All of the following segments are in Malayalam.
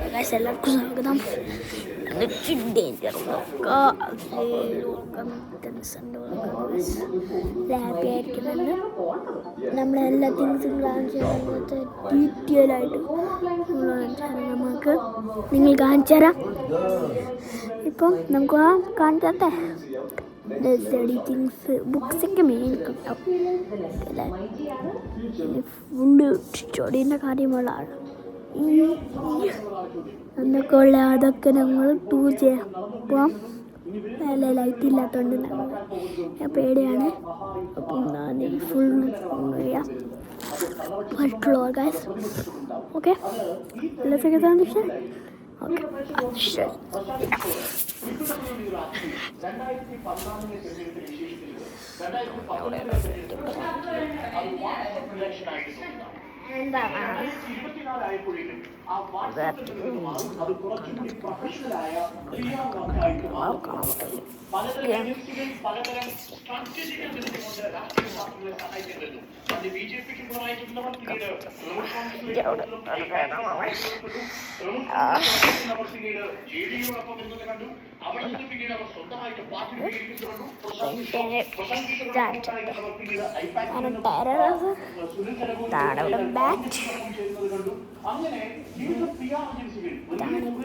എല്ലാവർക്കും സ്വാഗതം. ഹാപ്പി ആയിരിക്കുന്നുണ്ട്. നമ്മളെല്ലാ തിങ്സും കാണിച്ചു തരാൻ ഡീറ്റെയിൽ ആയിട്ട് നമുക്ക് നിങ്ങൾ കാണിച്ചു തരാം. ഇപ്പം നമുക്ക് കാണിച്ചു തരട്ടെ. സ്റ്റഡി തിങ്സ് ബുക്സൊക്കെ മെയിൻ കിട്ടും. ഫുള്ള് സ്റ്റഡീൻ്റെ കാര്യങ്ങളാണ് എന്നൊക്കെ ഉള്ള. അതൊക്കെ ഞങ്ങൾ ടൂർ ചെയ്യാൻ പോവാം. നല്ല ലൈറ്റ് ഇല്ലാത്തതുകൊണ്ട് ഞാൻ പേടിയാണ്. അപ്പം ഞാൻ ഫുൾ ചെയ്യാം. First floor guys. ഓക്കെ എല്ലാവർക്കും സന്തോഷം. ഓക്കെ ശരി. എന്താണ് ബാറ്റ്,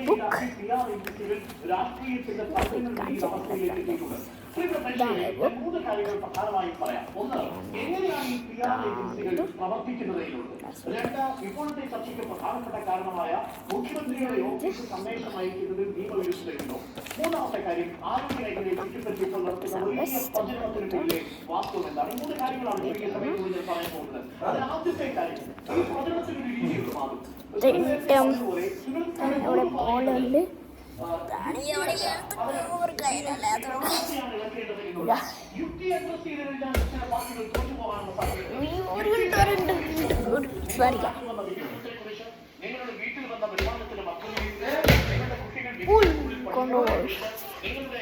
ബുക്ക്, ഇപ്പോഴത്തെ ചർച്ചയ്ക്ക് പ്രധാനപ്പെട്ട കാരണമായ മുഖ്യമന്ത്രിയുടെ ഓഫീസ് സന്ദേശം അയക്കുന്നത് നിയമവിരുദ്ധമായിരുന്നു. മൂന്നാമത്തെ കാര്യം ആരോഗ്യമേഖലയെ ചുറ്റിപ്പറ്റിയപ്പോൾ നടത്തുന്ന വലിയ പ്രചരണത്തിനുള്ളിലെ വാസ്തവം എന്താണ്? മൂന്ന് കാര്യങ്ങളാണ് ചെറിയ സമയത്ത് ഞാൻ പറയാൻ പോകുന്നത്. അതിൽ ആദ്യത്തെ കാര്യം ഈ പ്രചരണത്തിനൊരു രീതിയുണ്ട് മാറും.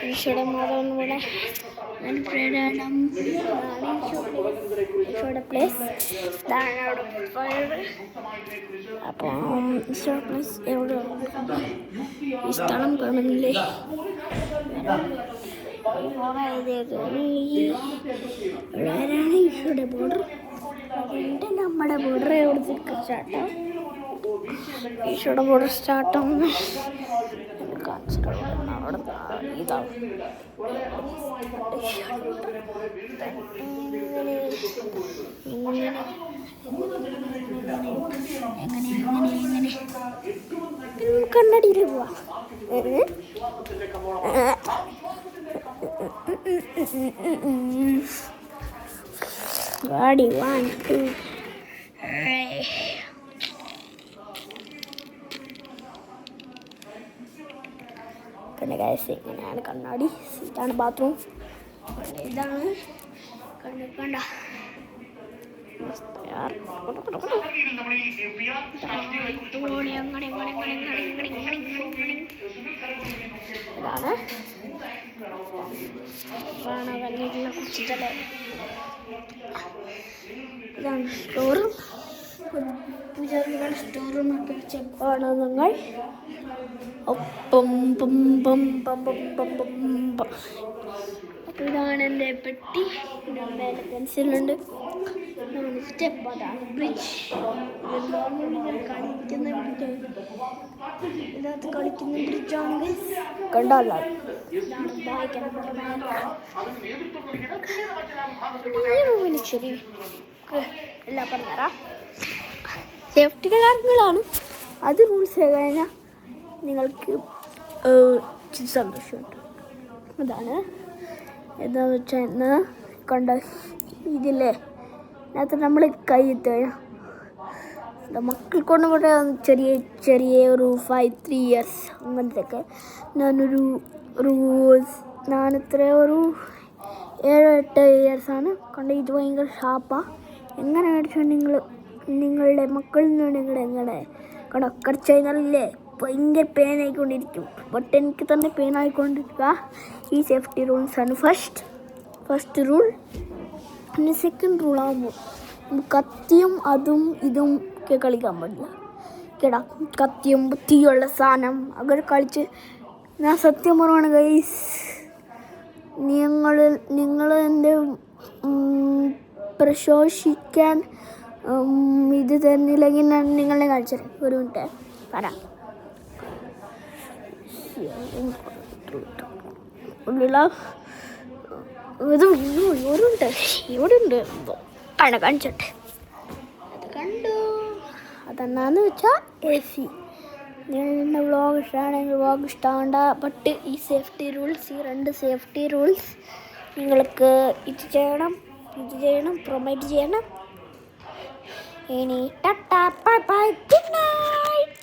ഈശോയുടെ മാതാവും കൂടെ ഈശോയുടെ പ്ലേസ് ഇതാണ് അവിടെ പോയത്. അപ്പം ഈശോയുടെ പ്ലേസ് എവിടെ ഈ സ്ഥലം കാണുന്നില്ലേ? വേറാണ് ഈശോയുടെ ബോർഡർ. എൻ്റെ നമ്മുടെ ബോർഡർ എവിടെ സ്റ്റാർട്ടാ? ഈശോയുടെ ബോർഡർ സ്റ്റാർട്ടാവുന്ന അവിടെ ഇതാണ്. എങ്ങനെ കണ്ണടിയിൽ പോവാ. ഗാഡി 1 2 പിന്നെ ഗൈസ് ഇങ്ങനെയാണ് കണ്ണാടി. ഇതാണ് ബാത്റൂം. ഇതാണ് കണ്ട ഇതാണ് സ്റ്റോറും. പൂജാരികൾ സ്റ്റോറുമൊക്കെ വെച്ചാണ് നിങ്ങൾ. അപ്പോൾ ഇതാണ് എൻ്റെ പെട്ടി. മേലെ പെൻസിലുണ്ട്. ഇതാണ് സ്റ്റെപ്പ്. അതാണ് ബ്രിഡ്ജ്. കളിക്കുന്ന ബ്രിഡ്ജ്. ഇതിനകത്ത് കളിക്കുന്ന ബ്രിഡ്ജാണെങ്കിൽ കണ്ടല്ല. ശരി എല്ലാം പറഞ്ഞുതരാം. സേഫ്റ്റിയുടെ കാര്യങ്ങളാണ്. അത് റൂൾസ് കഴിഞ്ഞാൽ നിങ്ങൾക്ക് സന്തോഷമുണ്ട്. അതാണ് എന്താണെന്ന് വെച്ചാൽ ഇന്ന് കണ്ട ഇതില്ലേ, അതിനകത്ത് നമ്മൾ കൈ എത്തുകയാണ്. മക്കൾ കൊണ്ട് കൂടെ ചെറിയ ചെറിയ ഒരു 5-3 years അങ്ങനത്തെയൊക്കെ. ഞാനിത്ര ഒരു 7-8 yearsആണ് കണ്ട. ഇത് ഭയങ്കര ഷാപ്പാണ്. എങ്ങനെ മേടിച്ചാൽ നിങ്ങളുടെ മക്കളിൽ നിന്ന് എങ്ങനെ കടക്കടിച്ച് കഴിഞ്ഞാലില്ലേ ഭയങ്കര പെയിനായിക്കൊണ്ടിരിക്കും. ബട്ട് എനിക്ക് തന്നെ പെയിനായിക്കൊണ്ടിരിക്കുക. ഈ സേഫ്റ്റി റൂൾസാണ് ഫസ്റ്റ് റൂൾ. പിന്നെ സെക്കൻഡ് റൂൾ ആകുമ്പോൾ കത്തിയും അതും ഇതും ഒക്കെ കളിക്കാൻ പാടില്ല. കേടാ കത്തിയും ബുദ്ധിയുള്ള സാധനം അങ്ങനെ കളിച്ച് ഞാൻ സത്യം പറയുകയാണ് ഗൈസ്. നിങ്ങൾ എൻ്റെ പ്രശോഷിക്കാൻ ഇത് തന്നില്ലെങ്കിൽ ഞാൻ നിങ്ങളെ കാണിച്ചത്. ഒരു മിനിറ്റ് പറയാം. ഇത് ഒരു മിനിറ്റ് ഇവിടെ ഉണ്ട് കാണിച്ചോട്ടെ. അത് കണ്ടു. അതെന്നാന്ന് വെച്ചാൽ AC. നിങ്ങളുടെ വ്ളോഗ് ഇഷ്ടമാണെങ്കിൽ വ്ളോഗ് ഇഷ്ടമാണ്ട. ബട്ട് ഈ സേഫ്റ്റി റൂൾസ്, ഈ 2 സേഫ്റ്റി റൂൾസ് നിങ്ങൾക്ക് ഇത് ചെയ്യണം പ്രൊമോട്ട് ചെയ്യണം. ഇനി tata bye bye good night.